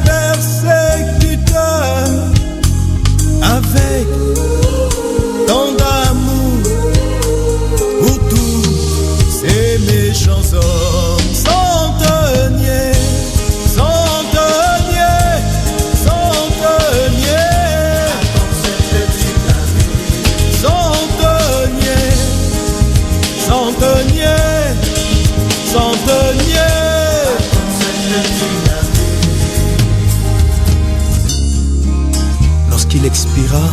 persécuteurs avec tant d'amour pour tous ces méchants hommes. Centenier, centenier, centenier, centenier, centenier, centenier. Lorsqu'il expira,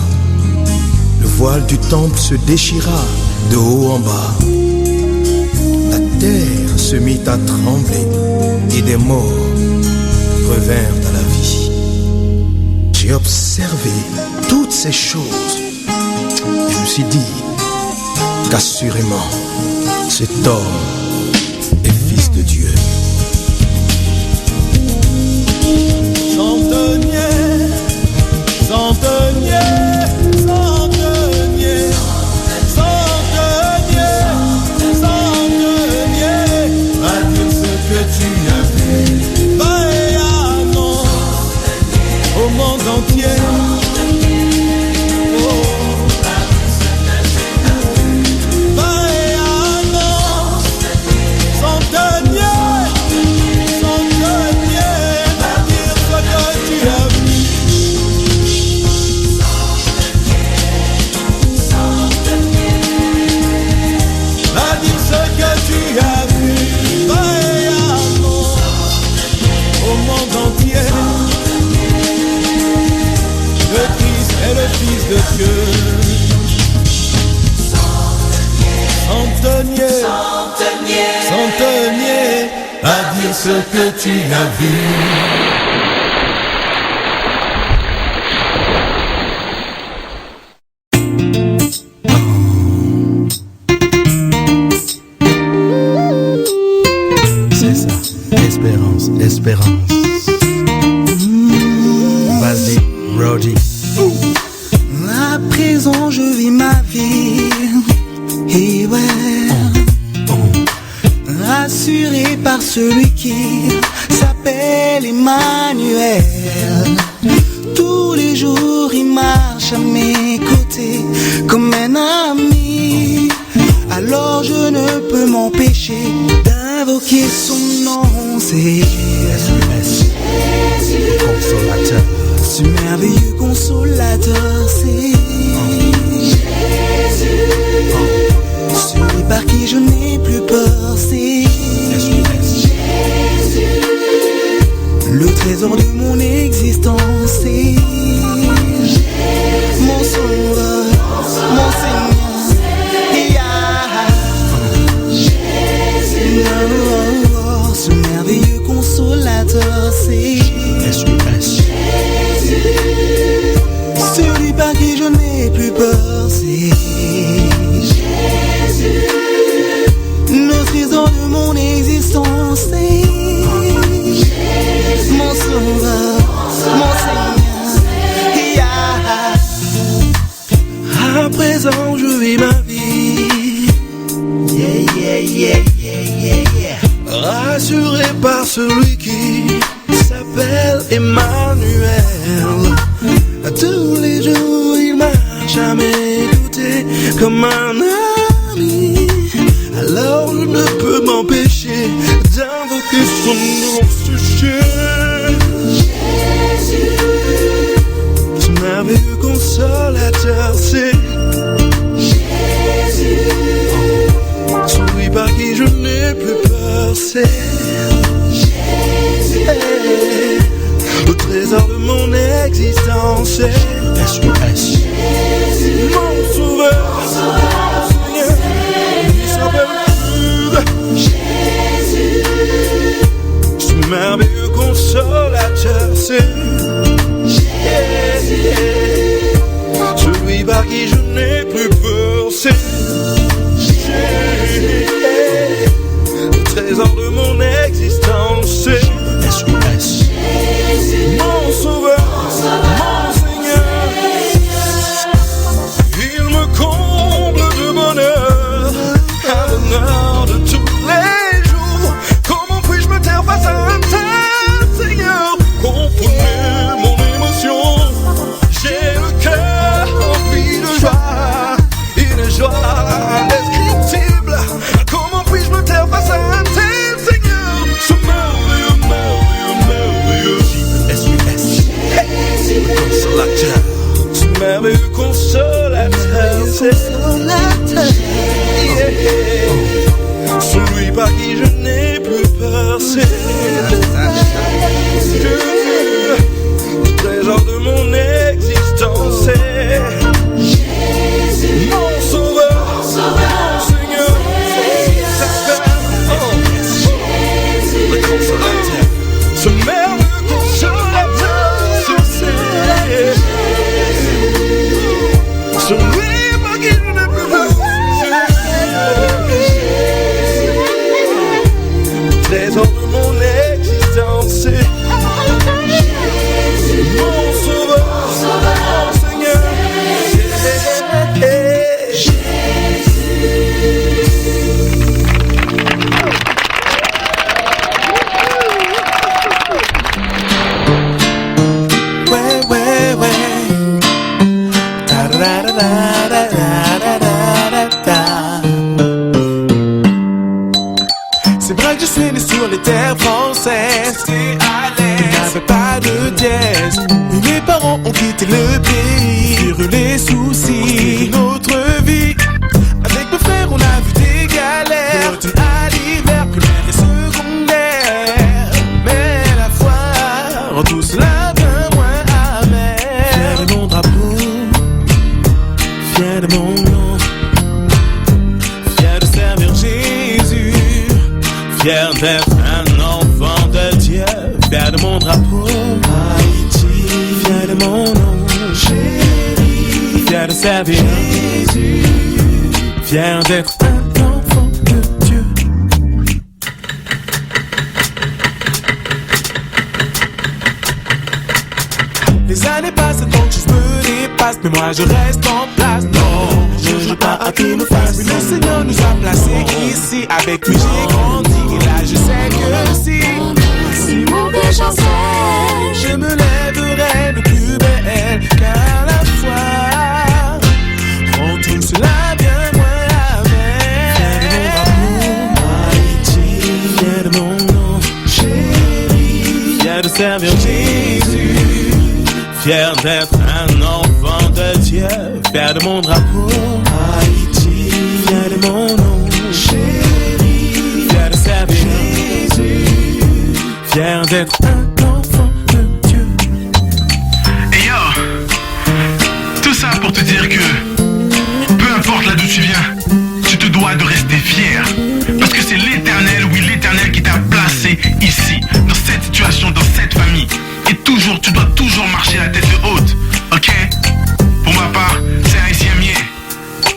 le voile du temple se déchira de haut en bas. La terre se mit à trembler et des morts revinrent à la vie. J'ai observé toutes ces choses et je me suis dit qu'assurément cet homme est fils de Dieu. Centenier, centenier, centenier, centenier, centenier, va dire ce que tu as vu, va et annonce au monde entier. De Dieu. Centenier, centenier, centenier, à dire ce que tu as vu. C'est ça, espérance, espérance. Vas-y, Roddy. À présent je vis ma vie, et ouais, rassuré par celui qui s'appelle Emmanuel. Tous les jours il marche à mes côtés comme un ami. Alors je ne peux m'empêcher d'invoquer son nom. C'est Jésus, consolateur. Ce merveilleux consolateur, c'est Jésus. Celui par qui je n'ai plus peur, c'est Jésus. Le trésor de mon existence, c'est Jésus. Mon sauveur, mon Seigneur, Jésus. Oh, ce merveilleux consolateur, c'est Jésus. Celui par qui je n'ai plus peur, c'est Jésus. Le trésor de mon existence, c'est Jésus. Mon sauveur, mon Seigneur. À présent je vis ma vie, rassuré par celui qui s'appelle Emmanuel. Tous les jours il marche à mes côtés comme un ami. Alors je ne peux m'empêcher d'invoquer son nom, ce Jésus. Ce merveilleux consolateur, c'est Jésus. Celui par qui je n'ai plus peur, c'est Jésus. Le trésor de mon existence, c'est Jésus. Mon sauveur, mon Seigneur, il s'appelle Jésus. Ce merveilleux consolateur, c'est Jésus. Celui par qui je n'ai plus peur, c'est Jésus. Le trésor de mon existence, c'est Jésus. Mon sauveur, mon Seigneur, il me comble de bonheur, un bonheur de tous les jours. Comment puis-je me taire face à un tel Seigneur? quitter le pays, fuir les soucis, notre vie. Avec mes frères on a vu des galères, de l'automne à l'hiver, primaire et secondaire. Mais la foi rend tout cela bien moins amer. Fier de mon drapeau, fier de mon nom, fier de servir Jésus, fier d'être un enfant de Dieu. Fier de mon drapeau, Haïti, fier de mon nom, chéri, fier de servir Jésus, fier d'être un enfant de Dieu. Les années passent, donc je me dépasse, mais moi je reste en place. Non, je joue pas à qui nous fasse. Mais le Seigneur nous a placés ici. Avec lui j'ai grandi et là je sais que si mon péché je me lèverai de plus belle, car la foi rend tout cela bien moins amer. Fier de mon amour, Haïti, fier de mon nom, chéri, fier de servir Jésus, fier d'être un enfant de Dieu. Fier de mon drapeau, Haïti, fier de mon nom, chéri, fier de servir Jésus, fier d'être un enfant de Dieu. Et yo, tout ça pour te dire que peu importe là d'où tu viens, tu te dois de rester fier. Parce que c'est l'Éternel, oui l'Éternel qui t'a placé ici, dans cette situation, dans cette famille. Et toujours, tu dois toujours marcher la tête haute, ok? Pour ma part, c'est haïtien mieux.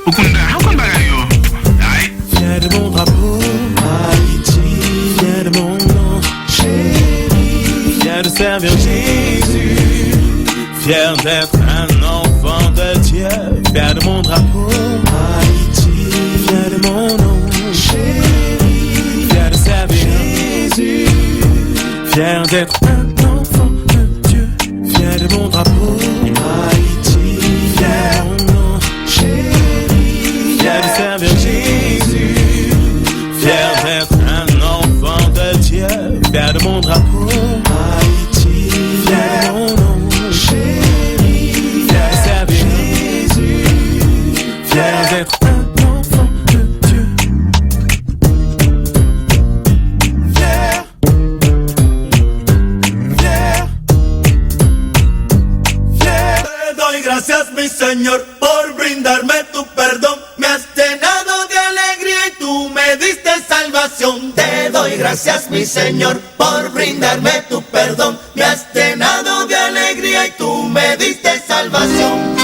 Okunda, okunda yo. Aïe. Fier de mon drapeau, Haïti, fier de mon nom, chéri, fier de servir Jésus, fier d'être un enfant de Dieu. Fier de mon drapeau, Haïti, fier de mon nom, chéri, fier de servir Jésus, fier d'être un enfant de Dieu. Fier de mon drapeau, Haïti, fier de mon nom, chéri, fier de servir Jésus, fier d'être un enfant de Dieu. Fier de mon drapeau, Haïti, fier de mon nom, chéri, fier de servir Jésus, fier d'être un enfant de Dieu. Fier, fier, fier. Te doy gracias, mi Señor, por brindarme tu perdón. Me has llenado de alegría y tú me diste salvación. Te doy gracias, mi Señor, por brindarme tu perdón. Me has llenado de alegría y tú me diste salvación.